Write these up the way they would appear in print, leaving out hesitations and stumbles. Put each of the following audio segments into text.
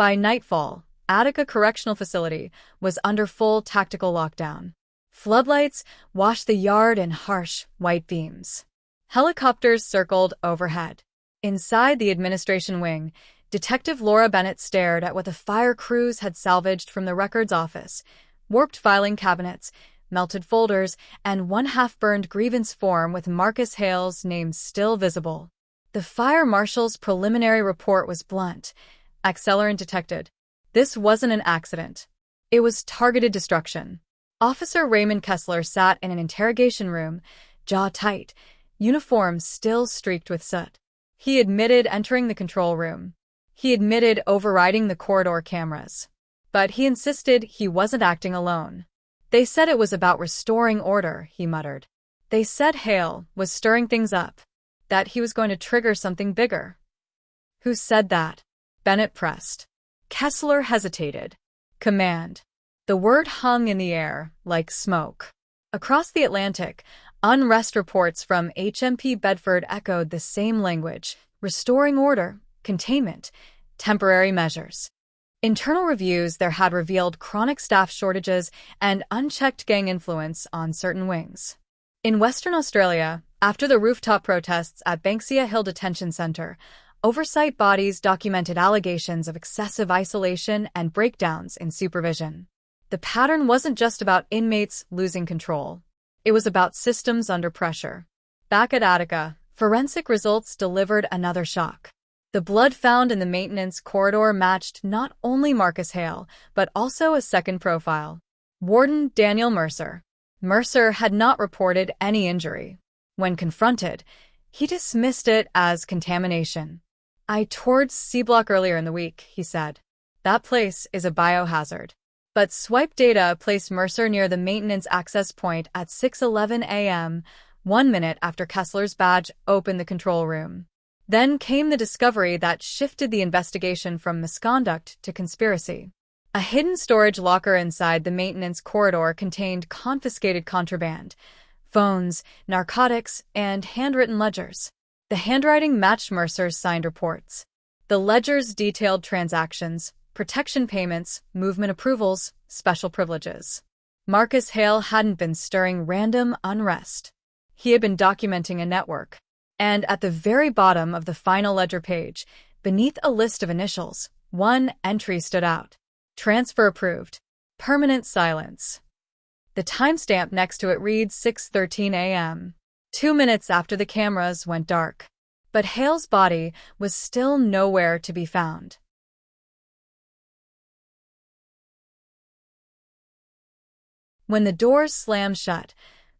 By nightfall, Attica Correctional Facility was under full tactical lockdown. Floodlights washed the yard in harsh, white beams. Helicopters circled overhead. Inside the administration wing, Detective Laura Bennett stared at what the fire crews had salvaged from the records office: warped filing cabinets, melted folders, and one half-burned grievance form with Marcus Hale's name still visible. The fire marshal's preliminary report was blunt. Accelerant detected. This wasn't an accident. It was targeted destruction. Officer Raymond Kessler sat in an interrogation room, jaw tight, uniform still streaked with soot. He admitted entering the control room. He admitted overriding the corridor cameras. But he insisted he wasn't acting alone. They said it was about restoring order, he muttered. They said Hale was stirring things up, that he was going to trigger something bigger. Who said that? Bennett pressed. Kessler hesitated. Command. The word hung in the air, like smoke. Across the Atlantic, Unrest reports from HMP Bedford echoed the same language: restoring order, containment, temporary measures. Internal reviews there had revealed chronic staff shortages and unchecked gang influence on certain wings. In Western Australia, after the rooftop protests at Banksia Hill Detention Centre, oversight bodies documented allegations of excessive isolation and breakdowns in supervision. The pattern wasn't just about inmates losing control. It was about systems under pressure. Back at Attica, forensic results delivered another shock. The blood found in the maintenance corridor matched not only Marcus Hale, but also a second profile: Warden Daniel Mercer. Mercer had not reported any injury. When confronted, he dismissed it as contamination. "I toured C Block earlier in the week," he said. "That place is a biohazard." But swipe data placed Mercer near the maintenance access point at 6:11 a.m., 1 minute after Kessler's badge opened the control room. Then came the discovery that shifted the investigation from misconduct to conspiracy. A hidden storage locker inside the maintenance corridor contained confiscated contraband: phones, narcotics, and handwritten ledgers. The handwriting matched Mercer's signed reports. The ledgers detailed transactions, protection payments, movement approvals, special privileges. Marcus Hale hadn't been stirring random unrest. He had been documenting a network. And at the very bottom of the final ledger page, beneath a list of initials, one entry stood out: transfer approved. Permanent silence. The timestamp next to it reads 6:13 a.m., 2 minutes after the cameras went dark. But Hale's body was still nowhere to be found. When the doors slammed shut,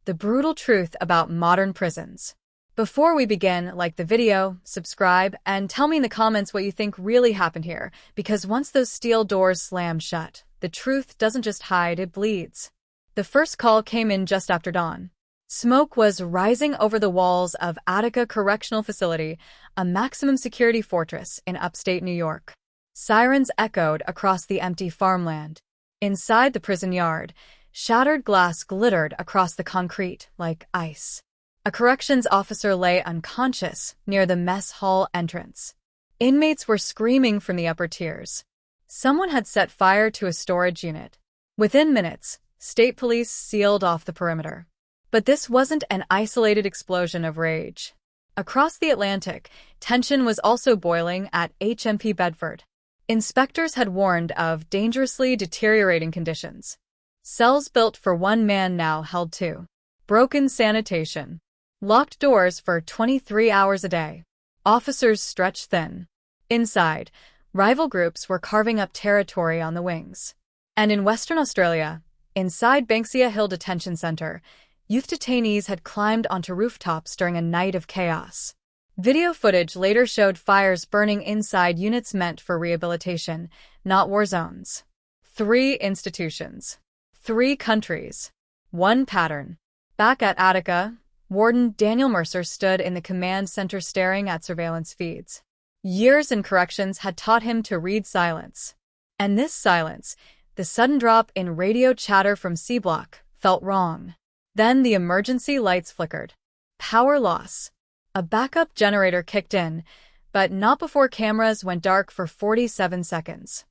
the brutal truth about modern prisons. Before we begin, like the video, subscribe, and tell me in the comments what you think really happened here, because once those steel doors slammed shut, the truth doesn't just hide, it bleeds. The first call came in just after dawn. Smoke was rising over the walls of Attica Correctional Facility, a maximum security fortress in upstate New York. Sirens echoed across the empty farmland. Inside the prison yard, shattered glass glittered across the concrete like ice. A corrections officer lay unconscious near the mess hall entrance. Inmates were screaming from the upper tiers. Someone had set fire to a storage unit. Within minutes, state police sealed off the perimeter. But this wasn't an isolated explosion of rage. Across the Atlantic, tension was also boiling at HMP Bedford. Inspectors had warned of dangerously deteriorating conditions. Cells built for one man now held two. Broken sanitation. Locked doors for 23 hours a day. Officers stretched thin. Inside, rival groups were carving up territory on the wings. And in Western Australia, inside Banksia Hill Detention Centre, youth detainees had climbed onto rooftops during a night of chaos. Video footage later showed fires burning inside units meant for rehabilitation, not war zones. 3 institutions. 3 countries. 1 pattern. Back at Attica, Warden Daniel Mercer stood in the command center staring at surveillance feeds. Years in corrections had taught him to read silence. And this silence, the sudden drop in radio chatter from C Block, felt wrong. Then the emergency lights flickered. Power loss. A backup generator kicked in, but not before cameras went dark for 47 seconds.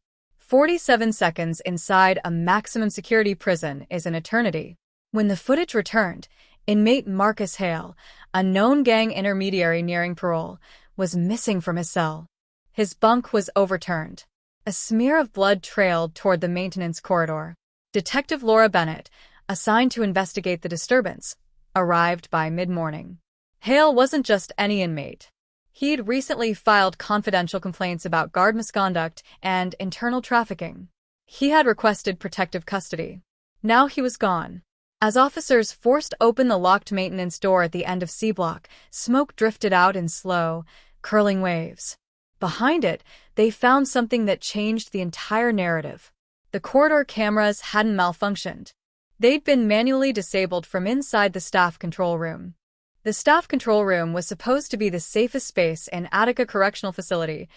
47 seconds inside a maximum security prison is an eternity. When the footage returned, inmate Marcus Hale, a known gang intermediary nearing parole, was missing from his cell. His bunk was overturned. A smear of blood trailed toward the maintenance corridor. Detective Laura Bennett, assigned to investigate the disturbance, arrived by mid-morning. Hale wasn't just any inmate. He'd recently filed confidential complaints about guard misconduct and internal trafficking. He had requested protective custody. Now he was gone. As officers forced open the locked maintenance door at the end of C Block, smoke drifted out in slow, curling waves. Behind it, they found something that changed the entire narrative. The corridor cameras hadn't malfunctioned. They'd been manually disabled from inside the staff control room. The staff control room was supposed to be the safest space in Attica Correctional Facility.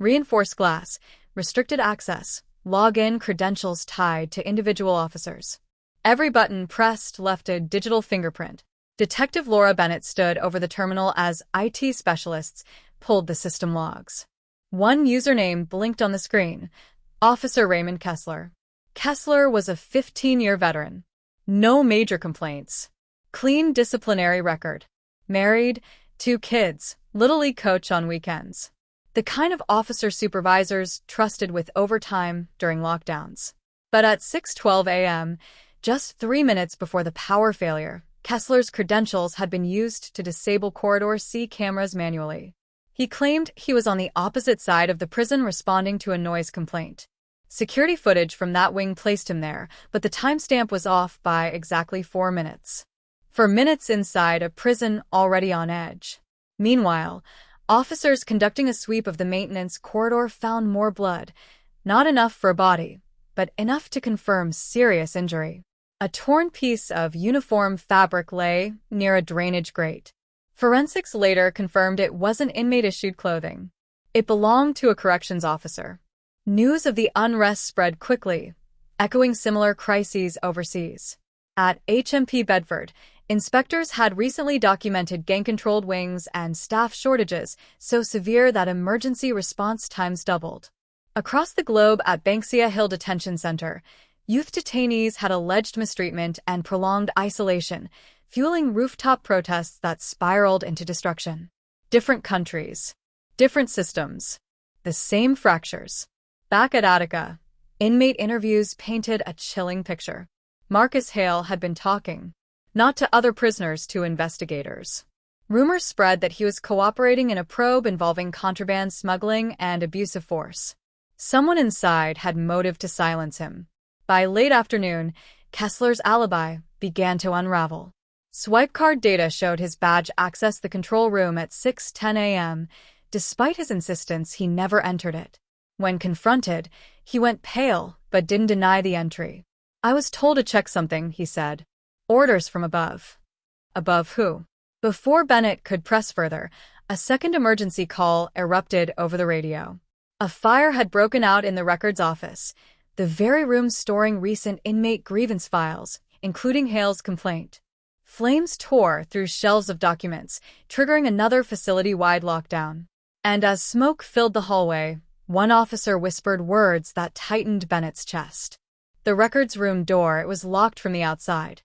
Reinforced glass, restricted access, login credentials tied to individual officers. Every button pressed left a digital fingerprint. Detective Laura Bennett stood over the terminal as IT specialists pulled the system logs. One username blinked on the screen: Officer Raymond Kessler. Kessler was a 15-year veteran. No major complaints. Clean disciplinary record. Married, 2 kids, Little League coach on weekends. The kind of officer supervisors trusted with overtime during lockdowns. But at 6:12 a.m., just 3 minutes before the power failure, Kessler's credentials had been used to disable Corridor C cameras manually. He claimed he was on the opposite side of the prison responding to a noise complaint. Security footage from that wing placed him there, but the timestamp was off by exactly 4 minutes. 4 minutes inside a prison already on edge. Meanwhile, officers conducting a sweep of the maintenance corridor found more blood. Not enough for a body, but enough to confirm serious injury. A torn piece of uniform fabric lay near a drainage grate. Forensics later confirmed it wasn't inmate-issued clothing. It belonged to a corrections officer. News of the unrest spread quickly, echoing similar crises overseas. At HMP Bedford, inspectors had recently documented gang-controlled wings and staff shortages so severe that emergency response times doubled. Across the globe at Banksia Hill Detention Centre, youth detainees had alleged mistreatment and prolonged isolation, fueling rooftop protests that spiraled into destruction. Different countries, different systems, the same fractures. Back at Attica, inmate interviews painted a chilling picture. Marcus Hale had been talking, not to other prisoners, to investigators. Rumors spread that he was cooperating in a probe involving contraband smuggling and abuse of force. Someone inside had motive to silence him. By late afternoon, Kessler's alibi began to unravel. Swipe card data showed his badge accessed the control room at 6:10 a.m. Despite his insistence, he never entered it. When confronted, he went pale but didn't deny the entry. "I was told to check something," he said. "Orders from above." Above who? Before Bennett could press further, a second emergency call erupted over the radio. A fire had broken out in the records office, the very room storing recent inmate grievance files, including Hale's complaint. Flames tore through shelves of documents, triggering another facility-wide lockdown. And as smoke filled the hallway, one officer whispered words that tightened Bennett's chest. The records room door, it was locked from the outside.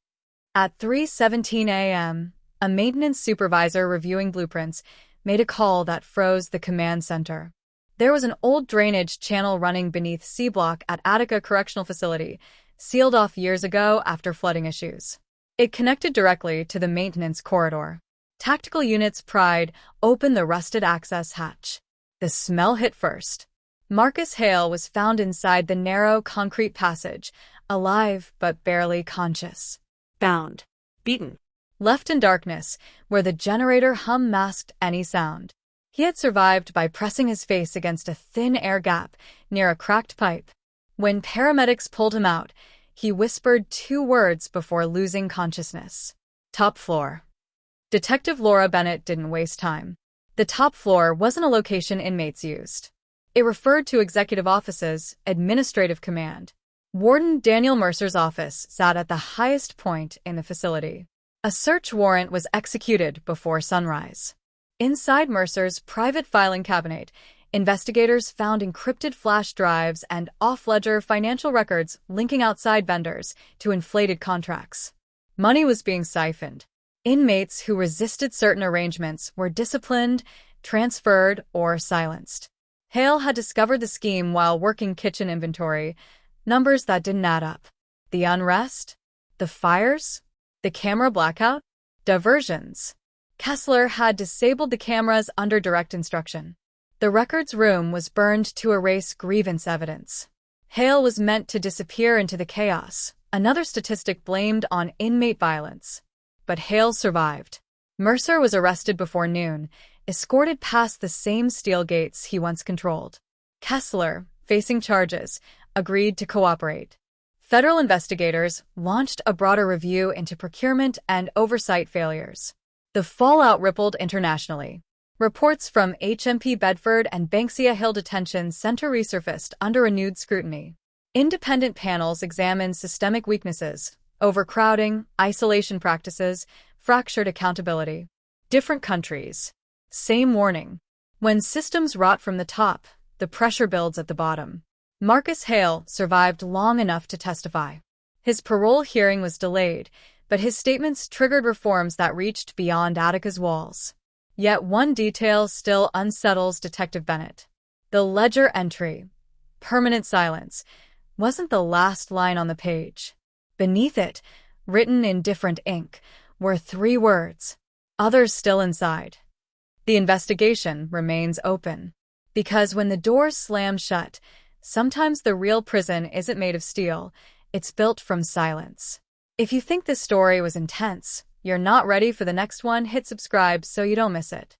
At 3:17 a.m., a maintenance supervisor reviewing blueprints made a call that froze the command center. There was an old drainage channel running beneath C Block at Attica Correctional Facility, sealed off years ago after flooding issues. It connected directly to the maintenance corridor. Tactical units pried open the rusted access hatch. The smell hit first. Marcus Hale was found inside the narrow concrete passage, alive but barely conscious. Bound. Beaten. Left in darkness, where the generator hum masked any sound. He had survived by pressing his face against a thin air gap near a cracked pipe. When paramedics pulled him out, he whispered 2 words before losing consciousness. Top floor. Detective Laura Bennett didn't waste time. The top floor wasn't a location inmates used. It referred to executive offices, administrative command. Warden Daniel Mercer's office sat at the highest point in the facility. A search warrant was executed before sunrise. Inside Mercer's private filing cabinet, Investigators found encrypted flash drives and off-ledger financial records linking outside vendors to inflated contracts. Money was being siphoned. Inmates who resisted certain arrangements were disciplined, transferred, or silenced. Hale had discovered the scheme while working kitchen inventory, numbers that didn't add up. The unrest? The fires? The camera blackout? Diversions. Kessler had disabled the cameras under direct instruction. The records room was burned to erase grievance evidence. Hale was meant to disappear into the chaos, another statistic blamed on inmate violence. But Hale survived. Mercer was arrested before noon, escorted past the same steel gates he once controlled. Kessler, facing charges, agreed to cooperate. Federal investigators launched a broader review into procurement and oversight failures. The fallout rippled internationally. Reports from HMP Bedford and Banksia Hill Detention Centre resurfaced under renewed scrutiny. Independent panels examined systemic weaknesses, overcrowding, isolation practices, fractured accountability. Different countries. Same warning. When systems rot from the top, the pressure builds at the bottom. Marcus Hale survived long enough to testify. His parole hearing was delayed, but his statements triggered reforms that reached beyond Attica's walls. Yet one detail still unsettles Detective Bennett. The ledger entry, permanent silence, wasn't the last line on the page. Beneath it, written in different ink, were 3 words: others still inside. The investigation remains open. Because when the doors slam shut, sometimes the real prison isn't made of steel, it's built from silence. If you think this story was intense, you're not ready for the next one, hit subscribe so you don't miss it.